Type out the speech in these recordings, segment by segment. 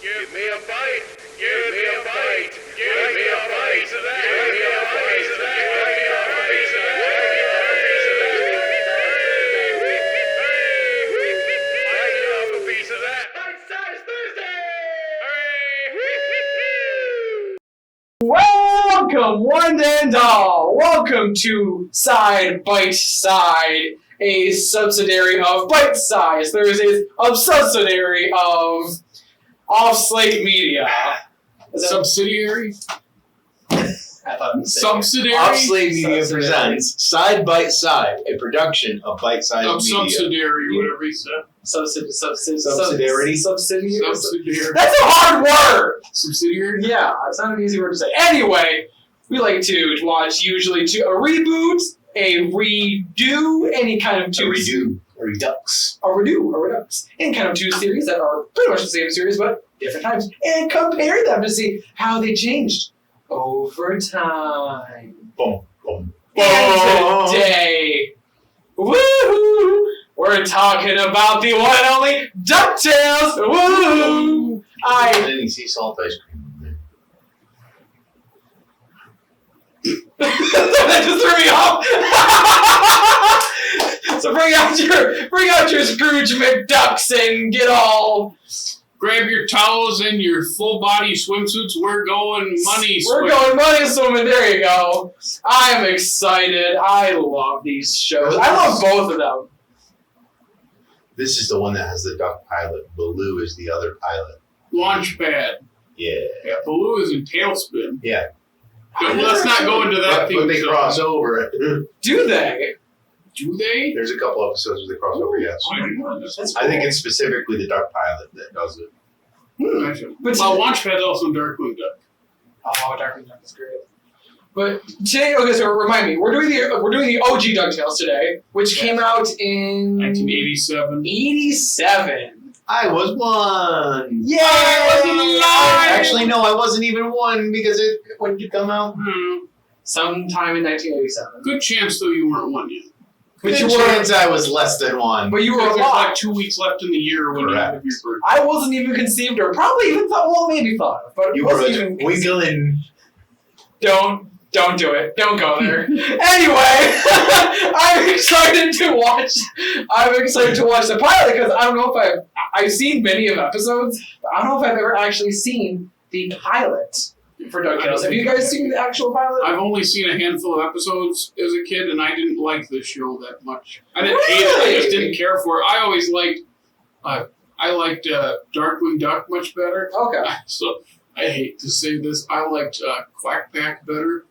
Give me a bite. Give me a bite. Give me a piece of that. Give me a piece of that. Give me a piece of that. Give me a piece of that. I love a piece of that. Bite-sized Thursday. Welcome, one and all. Welcome to Side Bite Side, a subsidiary of Bite Size Thursdays, a subsidiary of Slate Media. Subsidiary? I thought it was Subsidiary? Off Slate Media Subsidiary. presents Side Bite Side, a production of Bite Size Media. Subsidiary, whatever he said. Subsidiarity? Subsidiary. Subsidiary. That's a hard word! Subsidiary? Yeah, it's not an easy word to say. Anyway, we like to watch usually a reboot, a redo, any kind of two... A redux. A redux. Any kind of two series that are pretty much the same series, but different times. And compare them to see how they changed over time. Boom, boom. And today, woohoo, we're talking about the one and only DuckTales. Woohoo! Any sea salt ice cream in there. That just threw me off. So bring out your Scrooge McDucks and get all. Grab your towels and your full body swimsuits. We're going money We're going money swimming. There you go. I am excited. I love these shows. I love both of them. This is the one that has the duck pilot. Baloo is the other pilot. Launchpad. Yeah. Yeah, Baloo is in Tailspin. Yeah. But let's not go into that thing. But they cross over. Do they? Do they? There's a couple episodes where they cross over, yes. That's I think cool. it's specifically the duck pilot that does it. But Well, Launchpad's also in Darkwing Duck. Oh, Darkwing Duck is great. But today, okay, so remind me, we're doing the OG DuckTales today, which came out in 1987. 87. I was one. Yay! I wasn't alive! Actually, no, I wasn't even one because when did it come out? Sometime in 1987. Good chance, though, you weren't one yet. But Good you were, chance I was less than one. but you were Because there's alive. like 2 weeks left in the year when you have your birthday. I wasn't even conceived or probably even thought, well, maybe thought of, but You were wasn't even conceived. wiggling. Don't do it. Don't go there. Anyway, I'm excited to watch the pilot because I don't know if I've seen many of episodes, but I don't know if I've ever actually seen the pilot for DuckTales. Have you guys seen the actual pilot? I've only seen a handful of episodes as a kid, and I didn't like the show that much. I didn't hate it. I just didn't care for it. I always liked, Darkwing Duck much better. Okay. So I hate to say this, I liked Quack Pack better.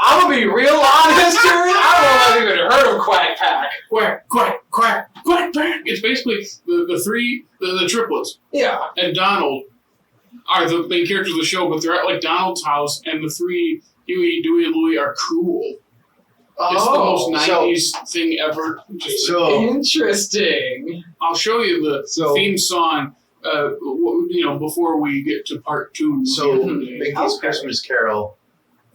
I'm gonna be real honest here. I don't know if I've even heard of Quack Pack. Quack, quack, quack, quack Pack. It's basically the three, the triplets, Yeah. and Donald are the main characters of the show, but they're at like Donald's house, and the three, Huey, Dewey, and Louie, are cool. It's the most 90s thing ever. Just Interesting. I'll show you the theme song, before we get to part 2. So Okay. Mickey's Christmas Carol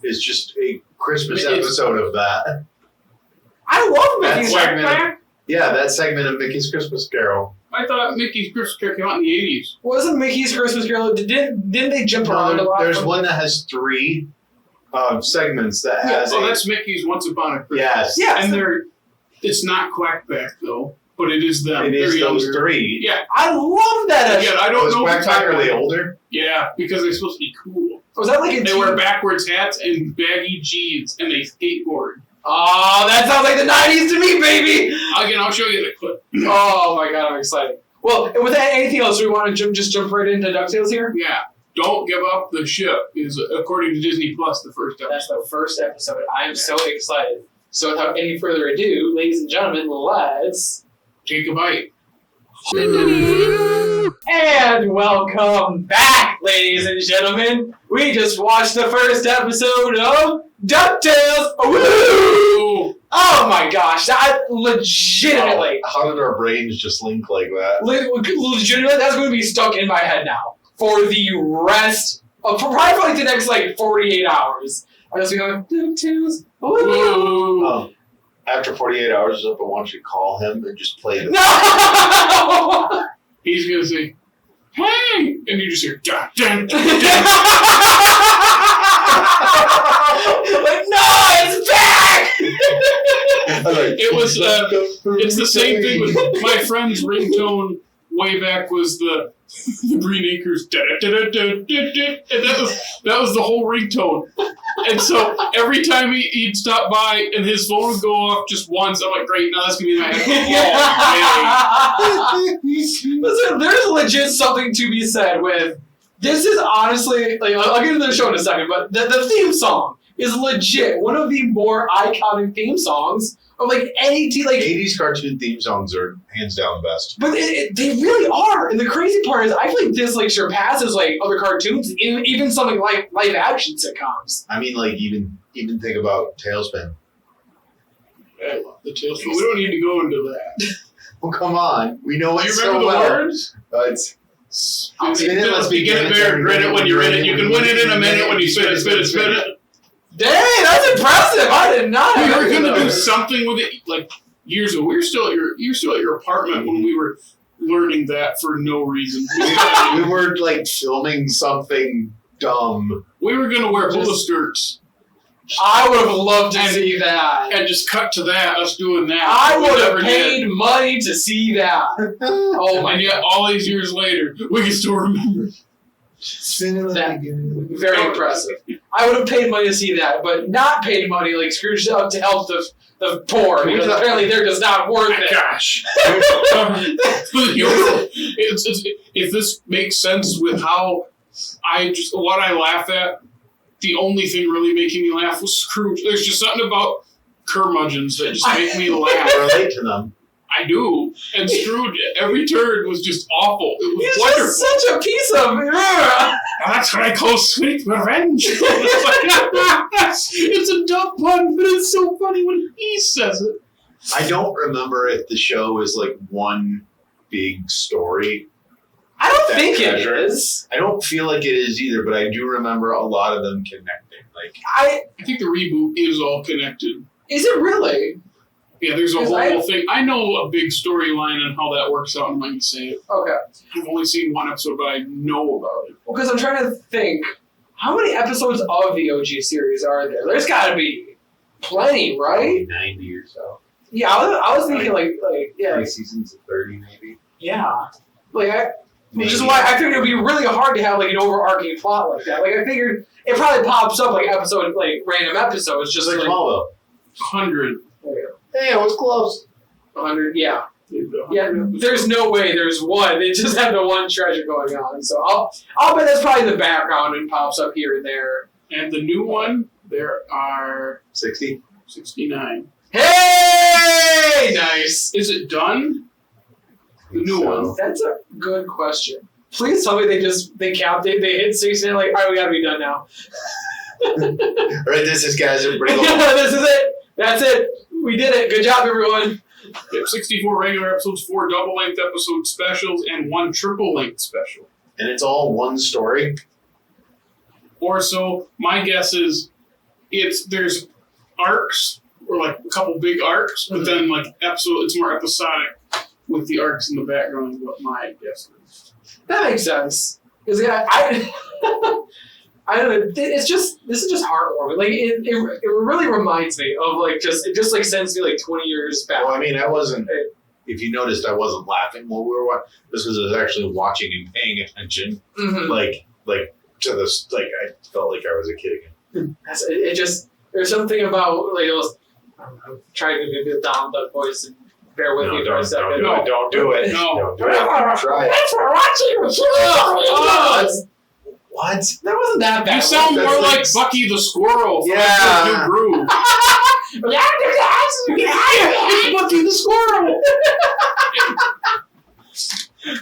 is just a Christmas It's- episode of that. I love Mickey's That's Quack Pack. Yeah, that segment of Mickey's Christmas Carol. I thought Mickey's Christmas Carol came out in the 80s. Wasn't Mickey's Christmas Carol? Didn't they jump around a lot? There's one that has 3 segments that has Oh, that's Mickey's Once Upon a Christmas. Yes. Yes. And it's not Quack Pack, though, but it is them. It is They're those younger. 3. Yeah, I love that. again, I don't Was know. Quack if Pack it's- are they older? Yeah, because they're supposed to be cool. Was that like a They wear backwards hats and baggy jeans, and they skateboard. Oh, that sounds like the 90s to me, baby! Again, I'll show you the clip. Oh my god, I'm excited. Well, with that, anything else, we want to just jump right into DuckTales here? Yeah, Don't Give Up the Ship is, according to Disney Plus, the first episode. That's the first episode. I'm so excited. So without any further ado, ladies and gentlemen, let's... Take a bite. And welcome back, ladies and gentlemen. We just watched the first episode of DuckTales. Woo! Oh my gosh, that legitimately, How did our brains just link like that? legitimately, that's going to be stuck in my head now for the rest of, probably for like the next 48 hours. I'm just going, DuckTales. Woo! After 48 hours is up, I want you to call him and just play the No! He's going to say, hey, and you just hear dun, dun, dun, dun. Like, no, it's back! It was it's the same thing with my friend's ringtone way back was the Green Acres da, da, da, da, da, da, and that was the whole ringtone. And so every time he'd stop by and his phone would go off just once, I'm like, great, now that's gonna be my headphone. Listen, there's legit something to be said with this is honestly like I'll get into the show in a second, but the theme song is legit one of the more iconic theme songs of like any 80s cartoon theme songs are hands down best. But they really are, and the crazy part is I feel like this like surpasses like other cartoons, even something like live action sitcoms. I mean, like even think about Tailspin. I love the Tailspin. We don't need to go into that. Well, come on, we know it You so remember the well. words? It's Spin it, let's begin it, bear, grin it when you're in it. You can win it in a minute when you spin it, spin it, spin it. Dang, that's impressive! I did not. We have were that gonna do though. something with it like years ago. You were still at your apartment when we were learning that for no reason. we were like filming something dumb. We were gonna wear hula skirts I would have loved to see that. and just cut to that, us doing that. I We would have never paid did. money to see that. Oh my And yet, all these years later, we can still remember. That very impressive. I would have paid money to see that, but not paid money like Scrooge out to help the poor because apparently they're just not worth it. Gosh. If this makes sense with how what I laugh at, the only thing really making me laugh was Scrooge. There's just something about curmudgeons that just make me laugh. I relate to them. I do. And Scrooge, every turn was just awful. It was He's wonderful. just such a piece of. That's what I call sweet revenge. It's a dumb pun, but it's so funny when he says it. I don't remember if the show is like one big story. I don't That think treasure. it is. I don't feel like it is either, but I do remember a lot of them connecting. Like I think the reboot is all connected. Is it really? Yeah, there's a 'Cause whole thing. I know a big storyline and how that works out, and I can say it. Okay. I've only seen one episode, but I know about it. Well, because I'm trying to think, how many episodes of the OG series are there? There's got to be plenty, right? 90 or so. Yeah, I was thinking like yeah, 3 seasons of 30 maybe. yeah. Which is why I figured it would be really hard to have like an overarching plot like that. Like I figured it probably pops up like random episodes, Just just like like Smallville. 100. Hey, I was close. 100. Yeah. Yeah, there's no way there's one. They just have the one treasure going on. So I'll bet that's probably the background and pops up here and there. And the new one, there are 60. 69. Hey! Nice. Is it done? The new one. That's a good question. Please tell me they capped it. They hit 60 and like, all right, we gotta be done now. Alright, this is guys. Everybody go. This is it. That's it. We did it. Good job, everyone. We have 64 regular episodes, 4 double-length episode specials, and 1 triple-length special. And it's all one story. Or so, my guess is there's arcs, or like a couple big arcs, but then like it's more episodic with the arcs in the background is what my guess is. That makes sense. Because I don't know. This is just heartwarming. Like it really reminds me of like it just like sends me like 20 years back. Well, I mean, I wasn't. If you noticed, I wasn't laughing while we were watching. This was actually watching and paying attention. Mm-hmm. Like to this. Like I felt like I was a kid again. It just there's something about like those. I'm trying to do the Donald Duck voice and bear with me for a second. Don't do it. No. Don't do it. Try it. Thanks for watching the show. What? That wasn't that bad. You sound That's more like- like Bucky the Squirrel from Yeah. New Groove. It's Bucky the Squirrel.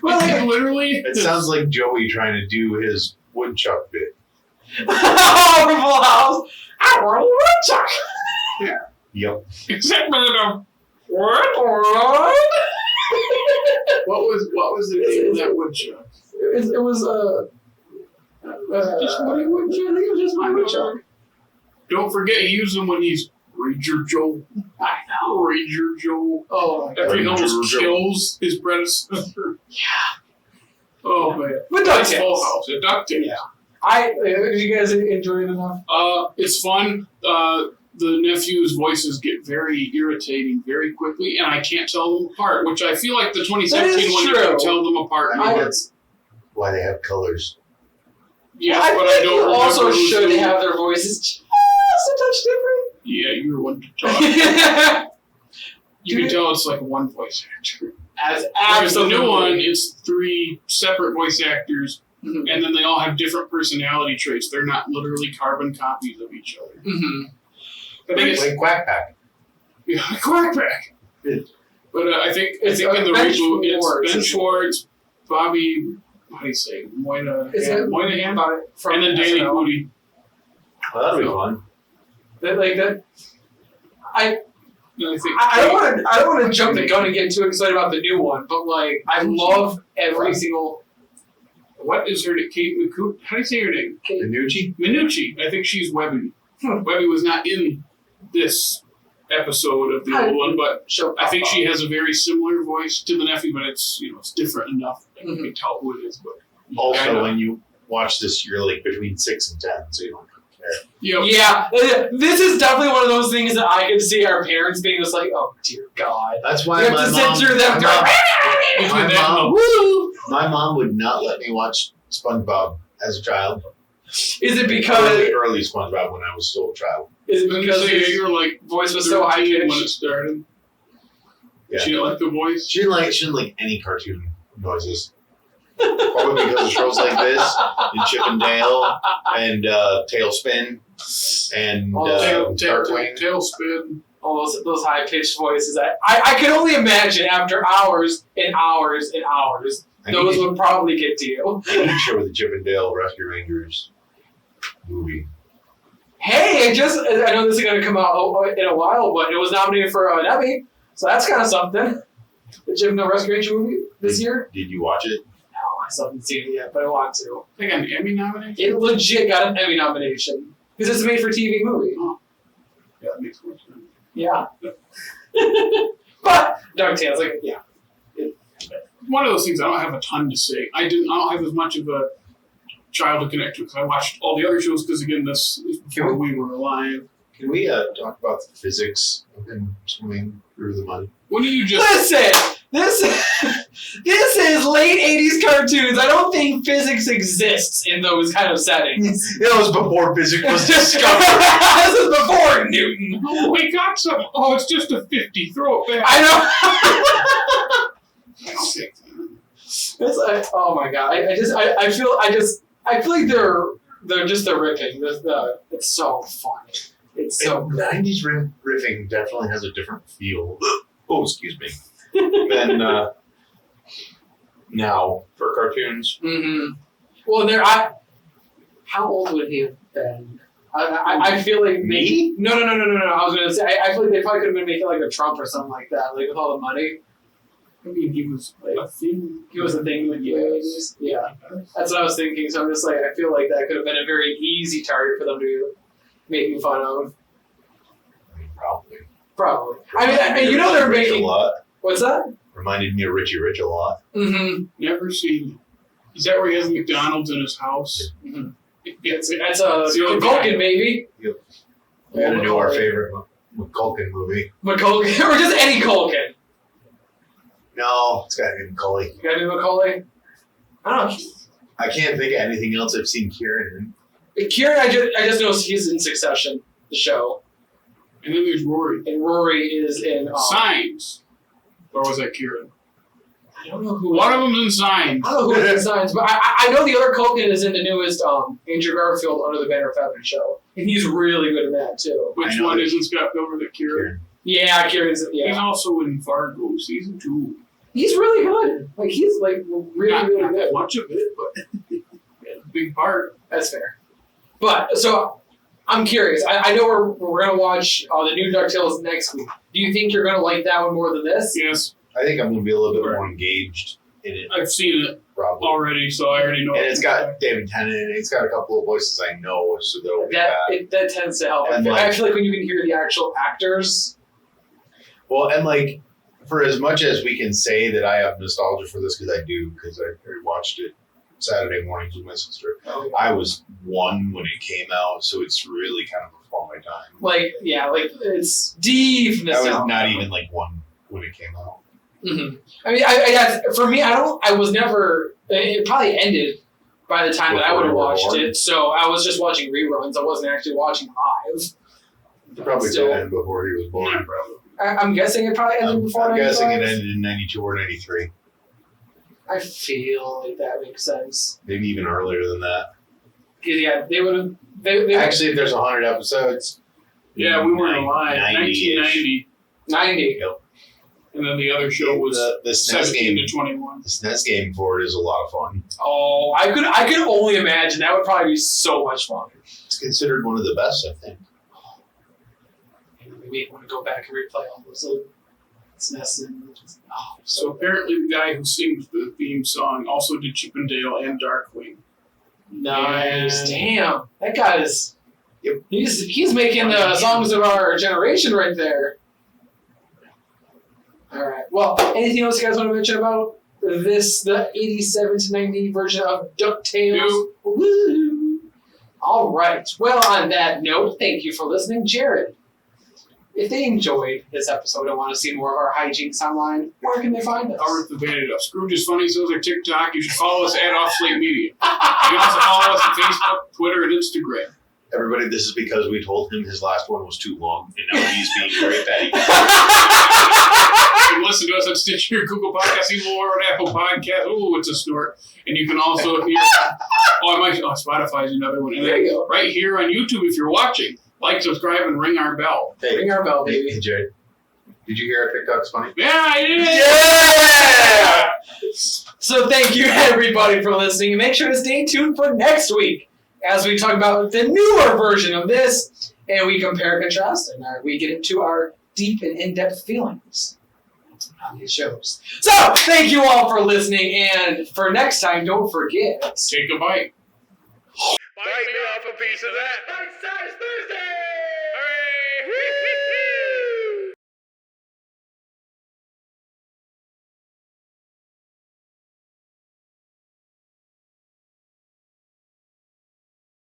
Well, like, Literally. It sounds like Joey trying to do his woodchuck bit. Horrible house. I want a woodchuck. Yep. Except for the What? what was the name of that woodchuck? It was Just my woodchuck. I think it was just my woodchuck. Don't forget he used them when he's Ranger Joe. I know. Ranger Joe. Oh my god. After he Ranger almost Joe. kills his predecessor. Oh man, But that's DuckTales. Full House. DuckTales. Yeah. Did you guys enjoy it enough? It's fun. The nephew's voices get very irritating very quickly, and I can't tell them apart. Which I feel like the 2017 one, you true. can tell them apart. I mean, that's why they have colors. Yes, I but think I don't you remember also who's should who. have their voices just a touch different. Yeah, you were one to talk. You Dude. can tell it's like one voice actor. As Whereas the absolutely. new one, it's 3 separate voice actors, Mhm. and then they all have different personality traits. They're not literally carbon copies of each other. Mhm. I think it's Like Quack Pack. yeah, Quackback. Yeah. But I think It's in the Ben reboot, Schwartz. it's Ben Schwartz, Bobby, how do you say, Moynihan, Is it Moynihan, from and then Danny SNL? Pudi. Well, that'd be fun. Like that. And I think I don't want to jump the gun and get too excited about the new one, but like I love every single. what is her name? Kate McCoot? How do you say her name? Minucci? Minucci. I think she's Webby. Webby was not in this episode of the I- old one, but She'll I think pop she up. has a very similar voice to the nephew, but it's it's different enough that you Mhm. can tell who it is. But Also, I know. when you watch this, you're like between 6 and 10, so you don't care. Yeah, this is definitely one of those things that I could see our parents being just like, oh dear God. That's why You have my to mom, censor them. between my that and mom- the my mom would not let me watch SpongeBob as a child. Is it because Early SpongeBob when I was still a child. is it Then you because say his you're like voice was so high 13 when it pitched? started. Yeah. She didn't like the voice. She didn't like any cartoon noises. Probably because of shows like this, and Chip and Dale, and Tailspin, and Darkwing. Tailspin. All those high pitched voices? I could only imagine after hours and hours and hours, those would probably get to you. I need to show the Chip and Dale Rescue Rangers movie. Hey, I know this is going to come out in a while, but it was nominated for an Emmy, so that's kind of something. The Jim No Rescue Ranger movie this year? Did you watch it? No, I still haven't seen it yet, but I want to. They got an Emmy nomination. It legit got an Emmy nomination because it's a made-for-TV movie. Yeah, that makes more sense. Yeah. But DuckTales, like, yeah. One of those things I don't have a ton to say. I don't have as much of a child to connect to because I watched all the other shows because again this is before we were alive. Can we talk about the physics of him swimming through the mud? When do you just Listen, this is late 80s cartoons. I don't think physics exists in those kind of settings. That was before physics was discovered. This is before Newton. oh, we got some. Oh, it's just a 50. Throw it back. I know. I'll take that. It's like, oh my god! I feel like they're ripping. It's so funny. It's so And good. 90s riffing definitely has a different feel. Oh, excuse me. Than now for cartoons. Mm-hmm. Well, how old would he have been? I feel like maybe. No. I was gonna say I feel like they probably could have been making like a Trump or something like that, like with all the money. I mean, he was a thing. He was a thing with you. Yeah, that's what I was thinking. So I'm just like, I feel like that could have been a very easy target for them to make fun of. I mean, probably. Probably. I mean, you know they're Rich making. a lot. What's that? Reminded me of Richie Rich a lot. Mm-hmm. Never seen. Is that where he has McDonald's in his house? Mm-hmm. Yes. That's a It's the only Culkin, maybe. We gotta do our favorite McCulkin movie. Macaulay, or just any Culkin. No, it's gotta be Macaulay. You gotta do Macaulay. I don't know. I can't think of anything else I've seen Kieran in. Kieran, I just know he's in Succession, the show, And then there's Rory. and Rory is in. Signs. Or was that Kieran? I don't know who. One of them's in Signs. I don't know who is in Signs, but I know the other Culkin is in the newest Andrew Garfield Under the Banner of Heaven show, and he's really good in that too. Which I know one that- isn't Scott Pilgrim at Kieran? Yeah, Kieran's. He's Yeah, also in Fargo season 2. he's really good. Like he's like really Not really that good. much of it, but yeah, big part. That's fair. But so I'm curious. I know we're gonna watch the new DuckTales next week. Do you think you're gonna like that one more than this? Yes, I think I'm gonna be a little bit more engaged in it, I've seen it probably. already, so I already know. And it's got David Tennant in it. It's got a couple of voices I know, so they'll be That tends to help. And I like- feel like when you can hear the actual actors. Well, and like for as much as we can say that I have nostalgia for this, because I do, because I watched it Saturday mornings with my sister. I was 1 when it came out, so it's really kind of before my time. Like, yeah, like it's deep I nostalgia. was not even like 1 when it came out. Mm-hmm. I mean, for me, I was never. It probably ended by the time that I would have watched it. So I was just watching reruns. I wasn't actually watching live. It probably did end before he was born. Probably. I'm guessing it probably ended before. I'm 95? guessing it ended in 92 or 93. I feel like that makes sense. Maybe even earlier than that. Yeah, they would have. They Actually, if there's 100 episodes. Yeah, we weren't alive. 90-ish. 90. Yep. And then the other show was the SNES 17 game. to 21. The SNES game for it is a lot of fun. Oh, I could only imagine that would probably be so much fun. It's considered one of the best, I think. Maybe I want to go back and replay all those old SNES and So apparently the guy who sings the theme song also did Chip and Dale and Darkwing. nice. Yeah. Damn, that guy is. Yep. He's making the songs of our generation right there. All right. Well, anything else you guys want to mention about the 87 to 90 version of DuckTales? No. Woo! All right. Well, on that note, thank you for listening, Jared. If they enjoyed this episode and want to see more of our hijinks online, where can they find us? Or the Bandit of Scrooge is Funny, so is our TikTok. You should follow us at Off Slate Media. You can also follow us on Facebook, Twitter, and Instagram. Everybody, this is because we told him his last one was too long, and now he's being very petty. You can listen to us on Stitcher, Google Podcasts, even more on Apple Podcasts. Ooh, it's a snort. And you can also hear. Spotify's another one. And There you go. right here on YouTube, if you're watching, like, subscribe, and ring our bell. Hey, Ring our bell, baby. hey, Jared, did you hear our TikTok's funny? Yeah, I did it! Yeah! So thank you, everybody, for listening. And make sure to stay tuned for next week as we talk about the newer version of this and we compare and contrast and we get into our deep and in-depth feelings on these shows. So thank you all for listening. And for next time, don't forget. Take a bite. Bite me off a piece of that. Bite-sized Thursday!